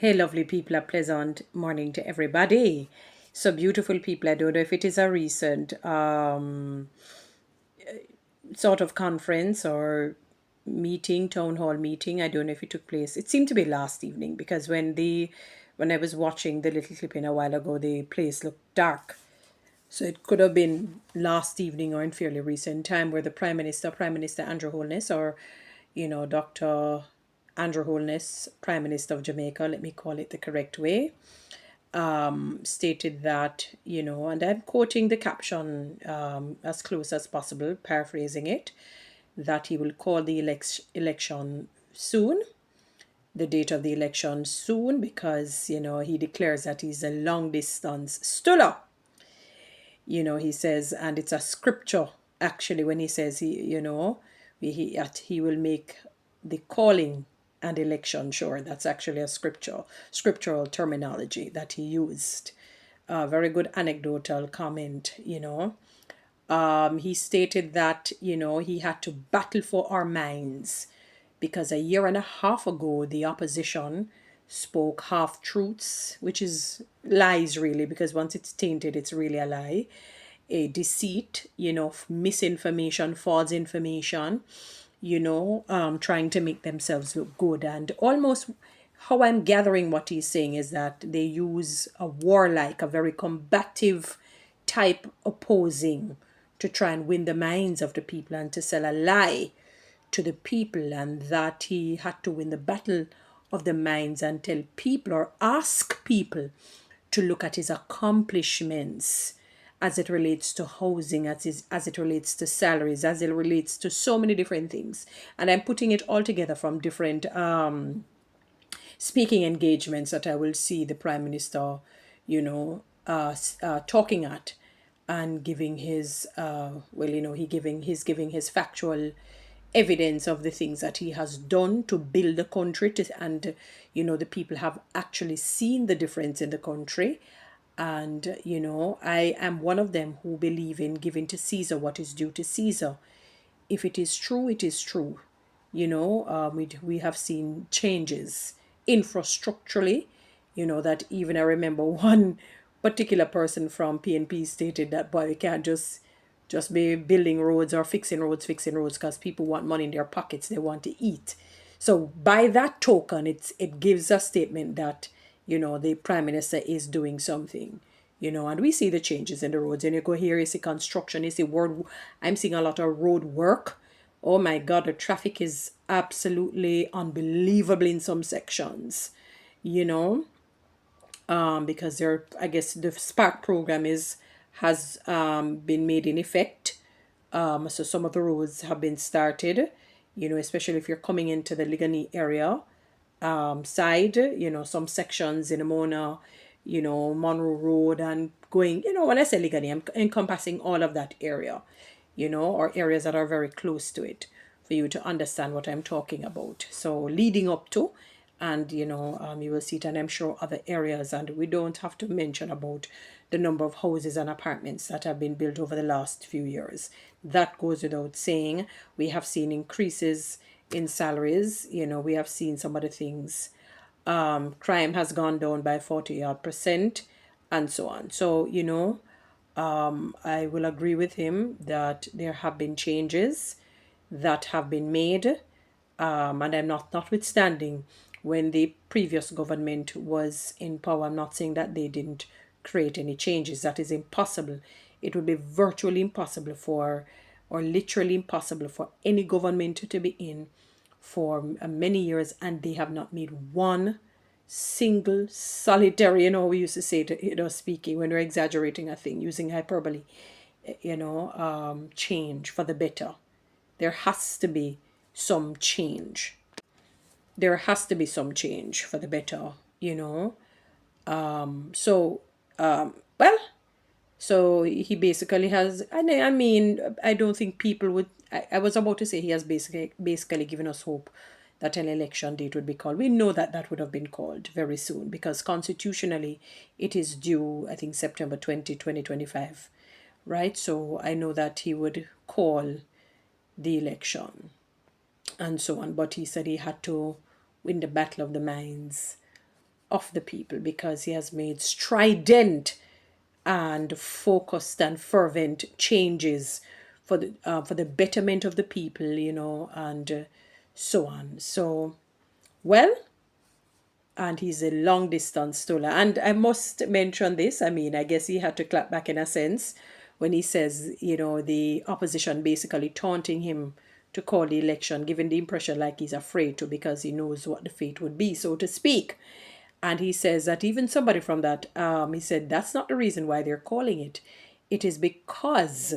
Hey, lovely people, a pleasant morning to everybody. So, beautiful people, I don't know if it is a recent sort of conference or meeting, town hall meeting. I don't know if it took place. It seemed to be last evening because when I was watching the little clip in a while ago, the place looked dark. So it could have been last evening or in fairly recent time where the Prime Minister Andrew Holness, or Dr. Andrew Holness, Prime Minister of Jamaica, let me call it the correct way, stated that, and I'm quoting the caption as close as possible, paraphrasing it, that he will call the election soon, the date of the election soon, because, he declares that he's a long distance stulla. He says, and it's a scripture actually when he says he will make the calling and election sure. That's actually a scriptural terminology that he used. Very good anecdotal comment. He stated that, he had to battle for our minds because a year and a half ago, the opposition spoke half truths, which is lies, really, because once it's tainted, it's really a lie, a deceit, misinformation, false information, trying to make themselves look good. And almost how I'm gathering what he's saying is that they use a warlike, a very combative type opposing to try and win the minds of the people and to sell a lie to the people, and that he had to win the battle of the minds and tell people or ask people to look at his accomplishments as it relates to housing, as it relates to salaries, as it relates to so many different things. And I'm putting it all together from different speaking engagements that I will see the Prime Minister, talking at and giving his, he's giving his factual evidence of the things that he has done to build the country and the people have actually seen the difference in the country. And I am one of them who believe in giving to Caesar what is due to Caesar. If it is true, it is true. We have seen changes infrastructurally, that even I remember one particular person from PNP stated that, boy, we can't just be building roads or fixing roads because people want money in their pockets, they want to eat. So by that token, it gives a statement that, the Prime Minister is doing something. And we see the changes in the roads. And you go here, you see construction, you see road. I'm seeing a lot of road work. Oh my God, the traffic is absolutely unbelievable in some sections, you know, because I guess the Spark program has been made in effect. So some of the roads have been started, especially if you're coming into the Ligani area side, some sections in Amona, Monroe Road and going, when I say Ligani, I'm encompassing all of that area, or areas that are very close to it for you to understand what I'm talking about. So leading up to, and you will see it, and I'm sure other areas, and we don't have to mention about the number of houses and apartments that have been built over the last few years. That goes without saying. We have seen increases in salaries. We have seen some of the things. Crime has gone down by 40 odd percent and so on. So, I will agree with him that there have been changes that have been made. And I'm not notwithstanding when the previous government was in power, I'm not saying that they didn't create any changes. That is impossible. It would be virtually impossible or literally impossible for any government to be in for many years and they have not made one single solitary, we used to say to, speaking when we're exaggerating a thing, using hyperbole, change for the better. There has to be some change. There has to be some change for the better, So, well, so he basically has, I mean, I don't think people would, I was about to say he has basically given us hope that an election date would be called. We know that that would have been called very soon because constitutionally it is due, I think, September 2025, right? So I know that he would call the election and so on. But he said he had to win the battle of the minds of the people, because he has made strident and focused and fervent changes for the betterment of the people, and so on. So, well, and he's a long distance stoller. And I must mention this. I mean, I guess he had to clap back in a sense when he says, the opposition basically taunting him to call the election, giving the impression like he's afraid to, because he knows what the fate would be, so to speak. And he says that even somebody from that, he said that's not the reason why they're calling it. It is because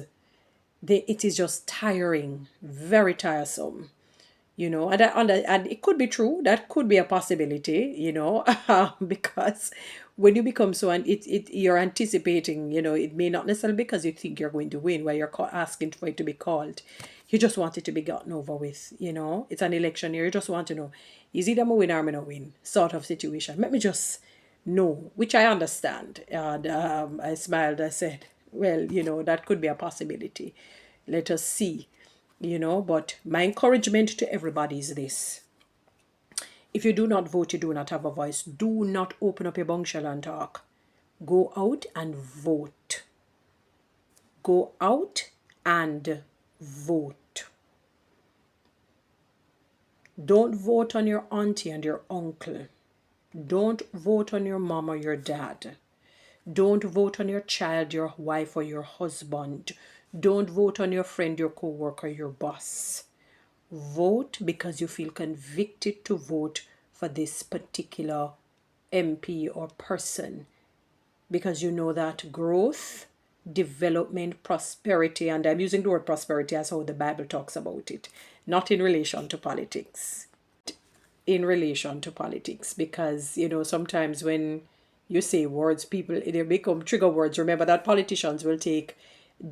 it is just tiring, very tiresome, and it could be true. That could be a possibility, because when you become so, and you're anticipating, it may not necessarily because you think you're going to win, where you're asking for it to be called. You just want it to be gotten over with. It's an election year. You just want to know, is either I'm a win or I'm not win, sort of situation. Let me just know, which I understand. And I smiled. I said, well, that could be a possibility. Let us see. But my encouragement to everybody is this: if you do not vote, you do not have a voice. Do not open up your bung shell and talk. Go out and vote. Go out and vote. Don't vote on your auntie and your uncle. Don't vote on your mom or your dad. Don't vote on your child, your wife, or your husband. Don't vote on your friend, your co-worker, your boss. Vote because you feel convicted to vote for this particular MP or person, because you know that growth, development, prosperity, and I'm using the word prosperity as how the Bible talks about it, not in relation to politics. In relation to politics, because sometimes when you say words, people, they become trigger words. Remember that politicians will take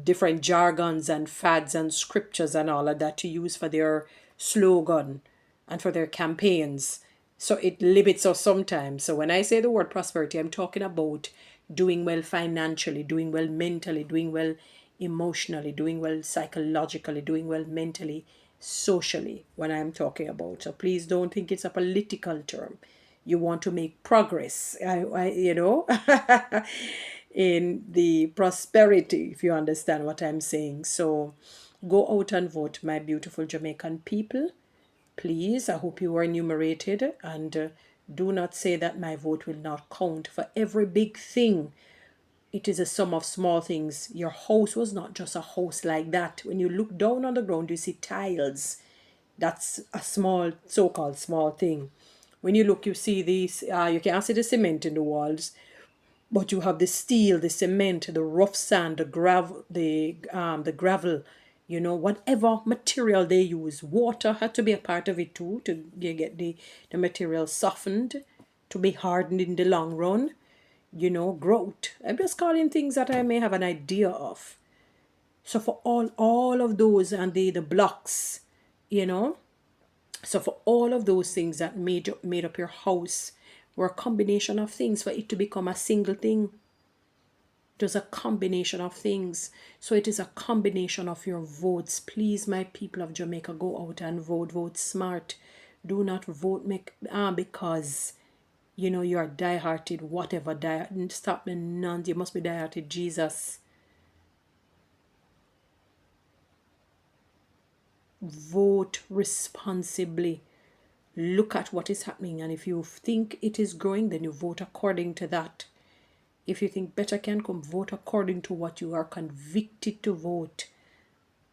different jargons and fads and scriptures and all of that to use for their slogan and for their campaigns, so it limits us sometimes. So when I say the word prosperity, I'm talking about doing well financially, doing well mentally, doing well emotionally, doing well psychologically, doing well mentally, socially, when I'm talking about. So please don't think it's a political term. You want to make progress, in the prosperity, if you understand what I'm saying. So go out and vote, my beautiful Jamaican people. Please, I hope you are enumerated, and do not say that my vote will not count. For every big thing, it is a sum of small things. Your house was not just a house like that. When you look down on the ground, you see tiles. That's a small, so-called small thing. When you look, you see these, you can see the cement in the walls, but you have the steel, the cement, the rough sand, the gravel, whatever material they use. Water had to be a part of it too, to get the material softened, to be hardened in the long run. Growth. I'm just calling things that I may have an idea of. So for all of those, and the blocks, you know, so for all of those things that made up your house, were a combination of things for it to become a single thing. It was a combination of things. So it is a combination of your votes. Please, my people of Jamaica, go out and vote. Vote smart. Do not vote because you are die-hearted, whatever. Stop the nonsense. You must be die-hearted Jesus. Vote responsibly. Look at what is happening, and if you think it is growing, then you vote according to that. If you think better can come, vote according to what you are convicted to vote.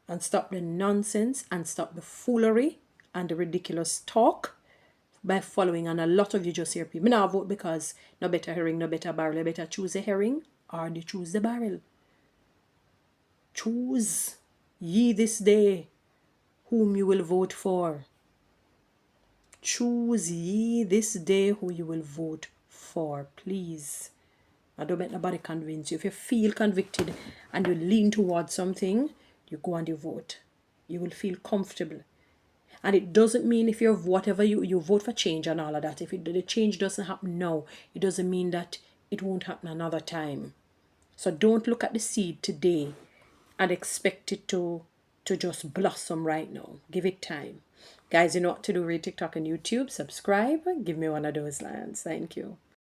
And stop the nonsense and stop the foolery and the ridiculous talk by following. And a lot of you just hear people, now vote because no better herring, no better barrel. You better choose a herring or you choose the barrel. Choose ye this day whom you will vote for. Choose ye this day who you will vote for, please. I don't let nobody convince you. If you feel convicted and you lean towards something, you go and you vote. You will feel comfortable. And it doesn't mean if you're whatever you vote for change and all of that. If the change doesn't happen now, it doesn't mean that it won't happen another time. So don't look at the seed today and expect it to just blossom right now. Give it time. Guys, you know what to do. Read TikTok and YouTube. Subscribe. Give me one of those lands. Thank you.